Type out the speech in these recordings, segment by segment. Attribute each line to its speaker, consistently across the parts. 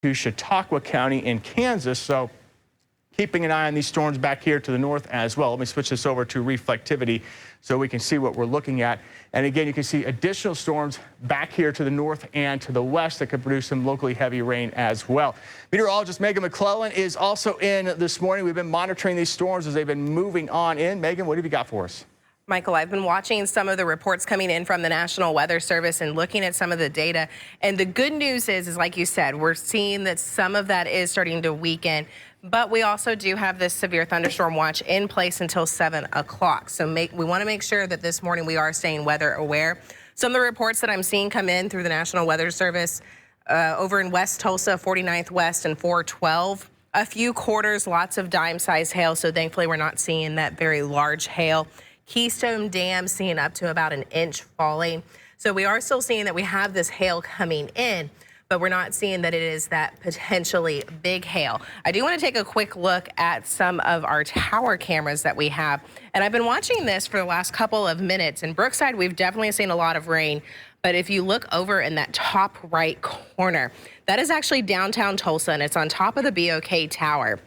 Speaker 1: to Chautauqua County in Kansas. So keeping an eye on these storms back here to the north as well. Let me switch this over to reflectivity so we can see what we're looking at. And again, you can see additional storms back here to the north and to the west that could produce some locally heavy rain as well. Meteorologist Megan McClellan is also in this morning. We've been monitoring these storms as they've been moving on in. Megan, what have you got for us?
Speaker 2: Michael, I've been watching some of the reports coming in from the National Weather Service and looking at some of the data. And the good news is like you said, we're seeing that some of that is starting to weaken. But we also do have this severe thunderstorm watch in place until 7 o'clock. So we want to make sure that this morning we are staying weather aware. Some of the reports that I'm seeing come in through the National Weather Service over in West Tulsa, 49th West and 412. A few quarters, lots of dime-sized hail. So thankfully we're not seeing that very large hail. Keystone Dam seeing up to about an inch falling. So we are still seeing that we have this hail coming in, but we're not seeing that it is that potentially big hail. I do want to take a quick look at some of our tower cameras that we have. And I've been watching this for the last couple of minutes. In Brookside, we've definitely seen a lot of rain. But if you look over in that top right corner, that is actually downtown Tulsa, and it's on top of the BOK Tower.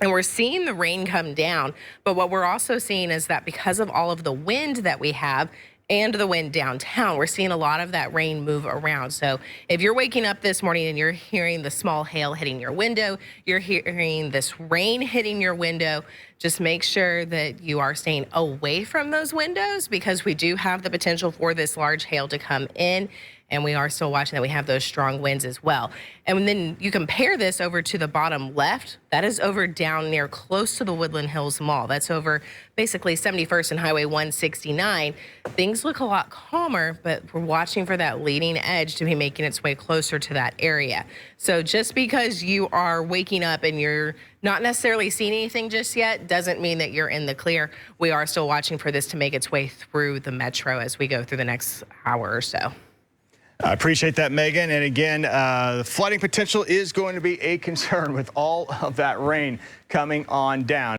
Speaker 2: And we're seeing the rain come down, but what we're also seeing is that because of all of the wind that we have and the wind downtown, we're seeing a lot of that rain move around. So if you're waking up this morning and you're hearing the small hail hitting your window, you're hearing this rain hitting your window, just make sure that you are staying away from those windows because we do have the potential for this large hail to come in. And we are still watching that we have those strong winds as well. And then you compare this over to the bottom left. That is over down near close to the Woodland Hills Mall. That's over basically 71st and Highway 169. Things look a lot calmer, but we're watching for that leading edge to be making its way closer to that area. So just because you are waking up and you're not necessarily seeing anything just yet doesn't mean that you're in the clear. We are still watching for this to make its way through the metro as we go through the next hour or so.
Speaker 1: I appreciate that, Megan. And again, the flooding potential is going to be a concern with all of that rain coming on down.